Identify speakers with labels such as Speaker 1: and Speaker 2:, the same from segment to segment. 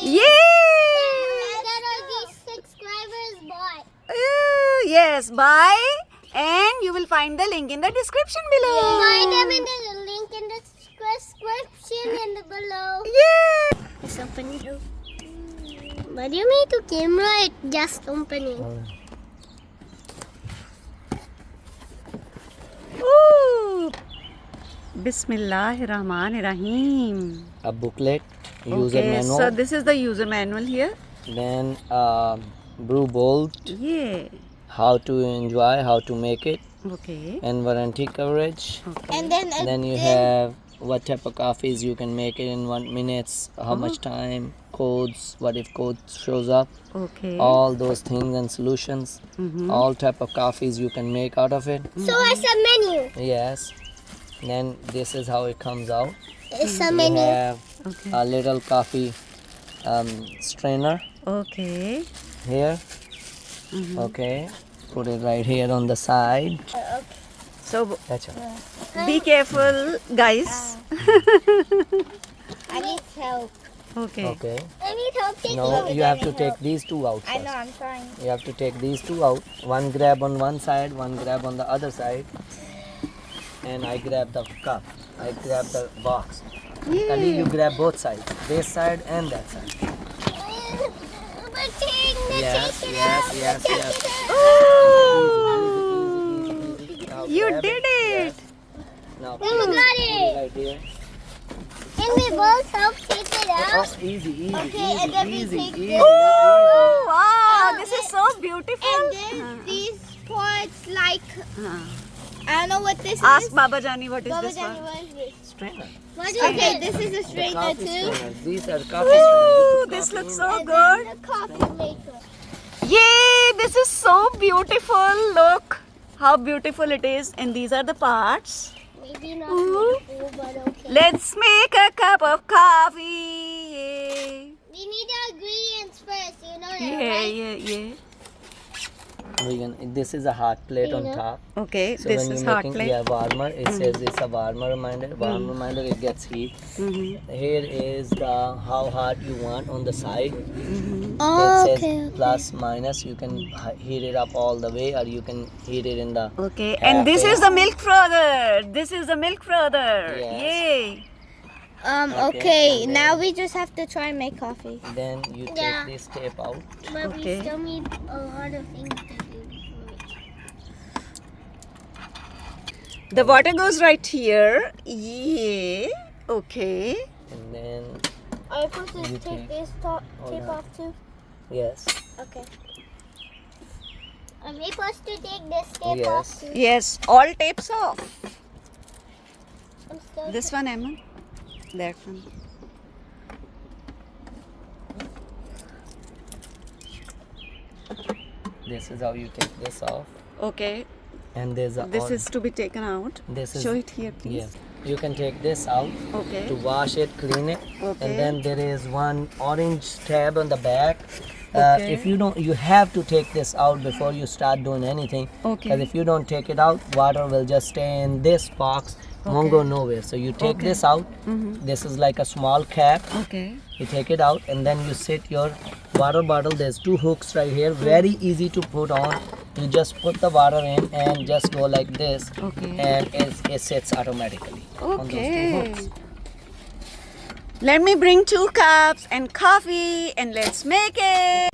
Speaker 1: Yay!
Speaker 2: That are these subscribers bought.
Speaker 1: Yes, buy and you will find the link in the description below.
Speaker 2: Find them in the link in the description in the below.
Speaker 1: Yeah!
Speaker 2: It's opening. What do you mean to camera? It just opening.
Speaker 1: Ooh! Bismillahirrahmanirrahim.
Speaker 3: A booklet, user
Speaker 1: Okay,
Speaker 3: manual,
Speaker 1: so this is the user manual here.
Speaker 3: then brew bold,
Speaker 1: Yeah.
Speaker 3: how to enjoy, how to make it,
Speaker 1: Okay.
Speaker 3: and warranty coverage.
Speaker 1: Okay.
Speaker 2: And then
Speaker 3: Then you have what type of coffees you can make it in 1 minute, how much time, codes, what if code shows up,
Speaker 1: Okay.
Speaker 3: all those things and solutions, all type of coffees you can make out of it.
Speaker 2: so it's a menu.
Speaker 3: Yes. Then this is how it comes out.
Speaker 2: It's a
Speaker 3: You
Speaker 2: menu.
Speaker 3: have
Speaker 1: Okay.
Speaker 3: a little coffee strainer
Speaker 1: Okay.
Speaker 3: here. Okay. Put it right here on the side.
Speaker 1: So
Speaker 3: That's all.
Speaker 1: be careful, guys.
Speaker 2: I need help.
Speaker 1: Okay.
Speaker 3: Okay.
Speaker 2: I need help taking
Speaker 3: Now
Speaker 2: it.
Speaker 3: you have to take these two out
Speaker 2: I know,
Speaker 3: first.
Speaker 2: I'm trying.
Speaker 3: You have to take these two out. One grab on one side, one grab on the other side. And I grab the cup. I grab the box. Ali, you grab both sides. This side and that side.
Speaker 2: But take the
Speaker 3: Yes,
Speaker 2: take it
Speaker 3: yes,
Speaker 2: out.
Speaker 3: yes,
Speaker 2: Take
Speaker 3: yes.
Speaker 2: it out.
Speaker 3: Now
Speaker 1: You
Speaker 3: grab
Speaker 1: did it.
Speaker 3: Yes. Now
Speaker 2: Oh, we got
Speaker 3: put
Speaker 2: it.
Speaker 3: right here.
Speaker 2: Can we both help take it
Speaker 3: Oh,
Speaker 2: out?
Speaker 3: easy, easy,
Speaker 2: Okay,
Speaker 3: easy,
Speaker 2: and then we
Speaker 3: easy,
Speaker 2: take
Speaker 3: easy.
Speaker 2: this.
Speaker 1: Oh, wow, this is so beautiful.
Speaker 2: And then these parts, like, I don't know what this
Speaker 1: Ask
Speaker 2: is.
Speaker 1: Baba Jani what is
Speaker 2: Baba
Speaker 1: this
Speaker 2: Jani,
Speaker 1: one?
Speaker 2: what is this?
Speaker 3: Strainer.
Speaker 2: Okay, this is a
Speaker 3: The
Speaker 2: strainer
Speaker 3: coffee
Speaker 2: too.
Speaker 3: strainers. These are coffee strainers. You
Speaker 1: Ooh,
Speaker 3: put
Speaker 1: this
Speaker 3: coffee
Speaker 1: looks
Speaker 3: in
Speaker 1: so
Speaker 2: And
Speaker 1: good.
Speaker 2: then the coffee maker.
Speaker 1: Yay, this is so beautiful. Look how beautiful it is. And these are the parts.
Speaker 2: Maybe not
Speaker 1: Ooh.
Speaker 2: beautiful, but okay.
Speaker 1: Let's make a cup of coffee. Yay.
Speaker 2: We need the ingredients first, you know that,
Speaker 1: Yeah,
Speaker 2: right?
Speaker 1: yeah.
Speaker 3: This is a hot plate on
Speaker 2: Yeah.
Speaker 3: top.
Speaker 1: Okay,
Speaker 3: So
Speaker 1: this
Speaker 3: when
Speaker 1: is
Speaker 3: you're
Speaker 1: hot
Speaker 3: making
Speaker 1: plate.
Speaker 3: warmer, it says it's a warmer reminder. Warmer reminder, it gets heat. Here is the how hot you want on the side.
Speaker 2: Oh,
Speaker 3: It says
Speaker 2: okay.
Speaker 3: plus minus. You can heat it up all the way, or you can heat it in the.
Speaker 1: Okay, and this is the milk frother. This is the milk frother.
Speaker 3: Yes.
Speaker 1: Yay.
Speaker 3: Okay, and
Speaker 2: now
Speaker 3: then-
Speaker 2: we just have to try and make coffee.
Speaker 3: Then you take
Speaker 2: Yeah.
Speaker 3: this tape out.
Speaker 2: But
Speaker 1: Okay.
Speaker 2: we still need a lot of things to do.
Speaker 1: The water goes right here. Yeah. Okay.
Speaker 3: And then
Speaker 2: Are you supposed to
Speaker 3: You
Speaker 2: take
Speaker 3: take-
Speaker 2: this
Speaker 3: hold
Speaker 2: tape
Speaker 3: on.
Speaker 2: off too?
Speaker 3: yes,
Speaker 2: Okay. Are we supposed to take this tape
Speaker 3: Yes.
Speaker 2: off too?
Speaker 1: Yes, all tapes off.
Speaker 2: I'm still
Speaker 1: This one, Emma. That one.
Speaker 3: this is how you take this off.
Speaker 1: Okay.
Speaker 3: And there's a
Speaker 1: This
Speaker 3: on-
Speaker 1: is to be taken out.
Speaker 3: This is
Speaker 1: Show it here, please.
Speaker 3: Yes, you can take this out
Speaker 1: Okay.
Speaker 3: to wash it, clean it,
Speaker 1: Okay.
Speaker 3: and then there is one orange tab on the back.
Speaker 1: Okay.
Speaker 3: If you don't, you have to take this out before you start doing anything.
Speaker 1: Okay.
Speaker 3: Because if you don't take it out, water will just stay in this box, won't go nowhere. So you take this out. This is like a small cap.
Speaker 1: Okay.
Speaker 3: You take it out, and then you sit your water bottle. There's two hooks right here. Very easy to put on. You just put the water in and just go like this,
Speaker 1: Okay.
Speaker 3: and it sits automatically on those two
Speaker 1: Okay.
Speaker 3: hooks.
Speaker 1: Let me bring 2 cups and coffee and let's make it.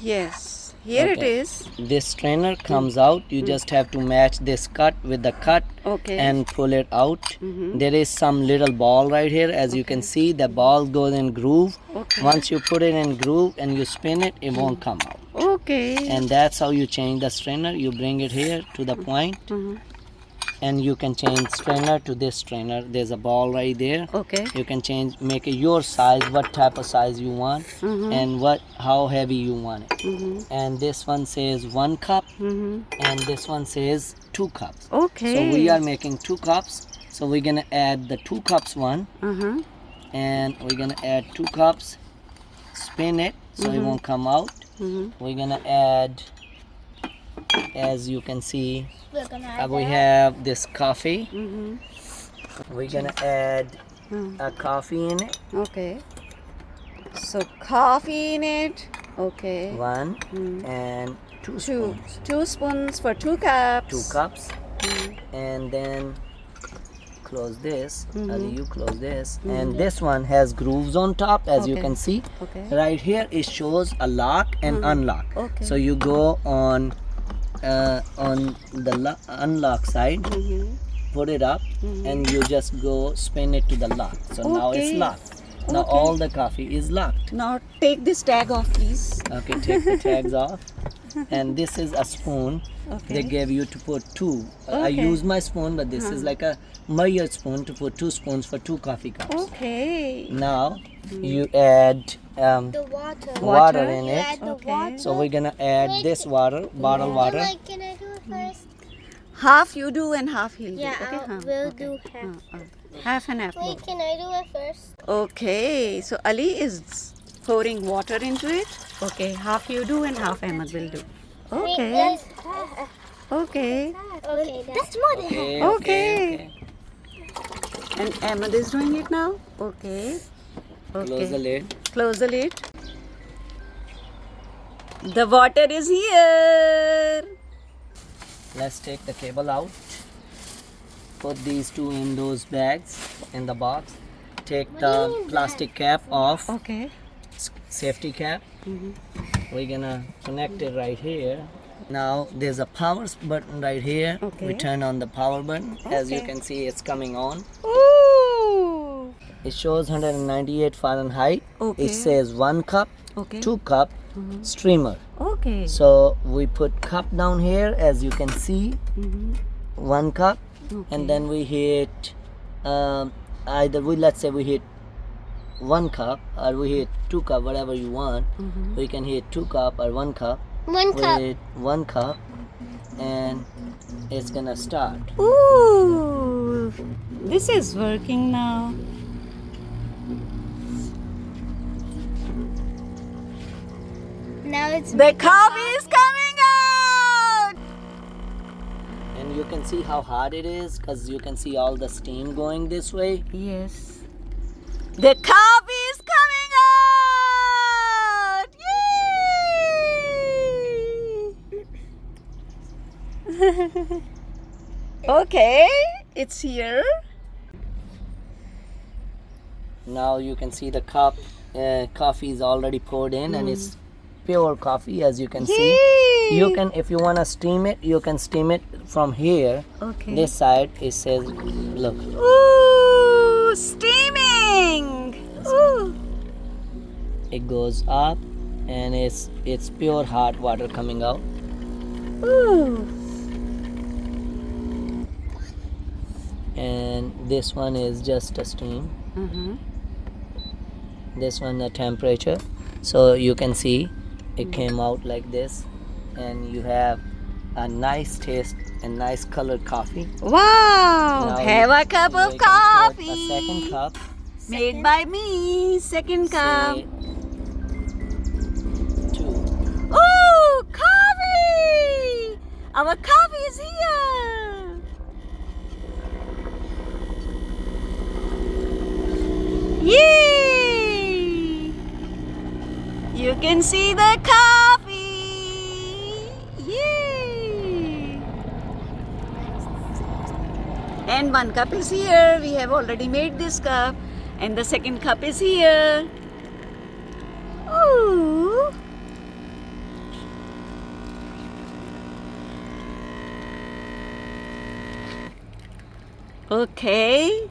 Speaker 1: Yes. Here it
Speaker 3: Okay.
Speaker 1: is.
Speaker 3: This strainer comes out. You just have to match this cut with the cut
Speaker 1: Okay.
Speaker 3: and pull it out. There is some little ball right here. As you can see, the ball goes in groove.
Speaker 1: Okay.
Speaker 3: Once you put it in groove and you spin it, it won't come out.
Speaker 1: Okay.
Speaker 3: And that's how you change the strainer. You bring it here to the point, and you can change strainer to this strainer. There's a ball right there.
Speaker 1: Okay.
Speaker 3: You can change, make it your size, what type of size you want, and how heavy you want it. And this one says 1 cup, and this one says 2 cups.
Speaker 1: Okay.
Speaker 3: So we are making 2 cups. So we're gonna add the 2 cups one, and we're gonna add 2 cups. Spin it so it won't come out. We're gonna add, as you can see,
Speaker 2: We're gonna add
Speaker 3: we
Speaker 2: that.
Speaker 3: have this coffee. We're gonna add a coffee in it.
Speaker 1: Okay. So coffee in it. Okay.
Speaker 3: 1 and 2 spoons.
Speaker 1: 2 spoons for 2 cups.
Speaker 3: 2 cups. And then close this. Ali, you close this. And this one has grooves on top, as you can see.
Speaker 1: Okay.
Speaker 3: Right here it shows a lock and unlock.
Speaker 1: Okay.
Speaker 3: So you go on the unlock side, put it up, and you just go spin it to the lock. So now it's locked. Now all the coffee is locked.
Speaker 1: Now take this tag off, please.
Speaker 3: Okay, take the tags off. And this is a spoon. They gave you to put 2. I use my spoon, but this is like a measured spoon to put 2 spoons for 2 coffee cups.
Speaker 1: Okay.
Speaker 3: Now you add
Speaker 2: The water.
Speaker 3: water in
Speaker 2: You
Speaker 3: it.
Speaker 2: add the water.
Speaker 3: So we're gonna add this water, bottled water.
Speaker 2: Can I do it first?
Speaker 1: Half you do and half he'll do.
Speaker 2: Yeah,
Speaker 1: Okay.
Speaker 2: we'll do half.
Speaker 1: Half and half.
Speaker 2: Wait, can I do it first?
Speaker 1: Okay. So Ali is pouring water into it. Okay. Half you do and half Ahmed will do. Okay. Okay.
Speaker 2: Okay, that's more than half.
Speaker 1: Okay. And Ahmed is doing it now. Okay.
Speaker 3: Close the lid.
Speaker 1: Close the lid. The water is here.
Speaker 3: Let's take the cable out. Put these 2 in those bags in the box. Take the plastic cap off.
Speaker 1: Okay.
Speaker 3: Safety cap. We're gonna connect it right here. Now there's a power button right here.
Speaker 1: Okay.
Speaker 3: We turn on the power button. As you can see, it's coming on.
Speaker 1: Ooh.
Speaker 3: It shows 198 Fahrenheit.
Speaker 1: Okay.
Speaker 3: It says 1 cup,
Speaker 1: Okay.
Speaker 3: 2 cup, streamer.
Speaker 1: Okay.
Speaker 3: So we put cup down here, as you can see, 1 cup, and then we hit let's say we hit 1 cup or we hit 2 cup, whatever you want. We can hit 2 cup or 1 cup.
Speaker 2: 1 cup.
Speaker 3: With 1 cup, and it's gonna start.
Speaker 1: Ooh. This is working now.
Speaker 2: Now it's
Speaker 1: The coffee is coming out.
Speaker 3: And you can see how hot it is, because you can see all the steam going this way.
Speaker 1: Yes. The coffee is coming out. Yay! Okay, it's here.
Speaker 3: Now you can see the cup coffee is already poured in, and it's pure coffee, as you can see.
Speaker 1: Yay!
Speaker 3: You can, if you want to steam it, you can steam it from here.
Speaker 1: Okay.
Speaker 3: This side it says, look,
Speaker 1: Ooh, steaming. Ooh.
Speaker 3: it goes up, and it's pure hot water coming out.
Speaker 1: Ooh.
Speaker 3: And this one is just a steam. This one the temperature. So you can see it came out like this, and you have a nice taste and nice colored coffee.
Speaker 1: Wow.
Speaker 3: Now
Speaker 1: Have a cup
Speaker 3: you
Speaker 1: of
Speaker 3: can put
Speaker 1: coffee.
Speaker 3: A second cup.
Speaker 1: Made by me. Second cup.
Speaker 3: Say 2.
Speaker 1: Ooh, coffee! Our coffee is here. Yay! You can see the coffee. Yay! And 1 cup is here. We have already made this cup. And the second cup is here. Ooh. Okay.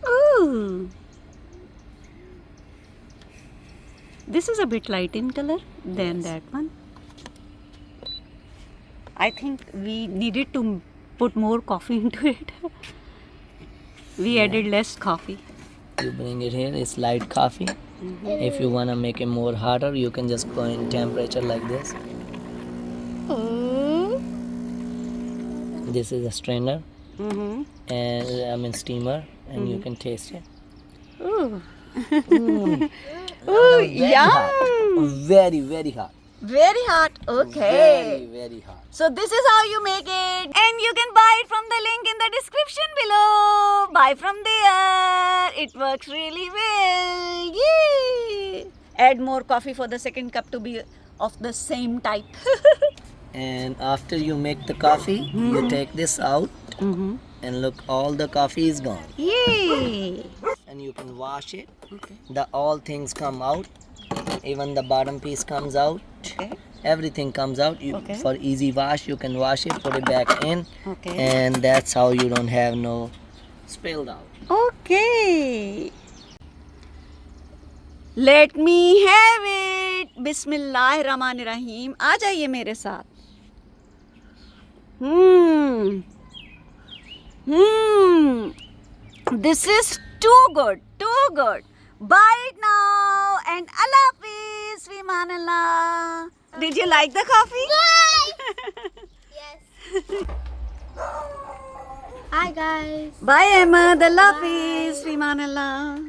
Speaker 1: Ooh. This is a bit light in color than that one. I think we needed to put more coffee into it. We added less coffee.
Speaker 3: You bring it here, it's light coffee. If you want to make it more hotter, you can just go in temperature like this. This is a strainer, and steamer, and you can taste it.
Speaker 1: Ooh.
Speaker 3: Very
Speaker 1: Ooh,
Speaker 3: hot.
Speaker 1: yum.
Speaker 3: Very, very hot.
Speaker 1: Very hot. Okay.
Speaker 3: Very, very hot.
Speaker 1: So this is how you make it. And you can buy it from the link in the description below. Buy from there. It works really well. Yay! Add more coffee for the second cup to be of the same type.
Speaker 3: And after you make the coffee, you take this out. And look, all the coffee is gone.
Speaker 1: Yay!
Speaker 3: And you can wash it.
Speaker 1: Okay.
Speaker 3: The all things come out. Even the bottom piece comes out.
Speaker 1: Okay.
Speaker 3: Everything comes out.
Speaker 1: Okay.
Speaker 3: For easy wash, you can wash it, put it back in.
Speaker 1: Okay.
Speaker 3: And that's how you don't have no spilled out.
Speaker 1: Okay. Let me have it. Bismillahirrahmanirrahim. आ जाइए मेरे साथ. This is too good. Too good. Buy it now and Allah Hafiz, fi man Allah. Did you like the coffee?
Speaker 2: Yes. Hi guys.
Speaker 1: Bye Ahmed, Allah Hafiz, fi man Allah.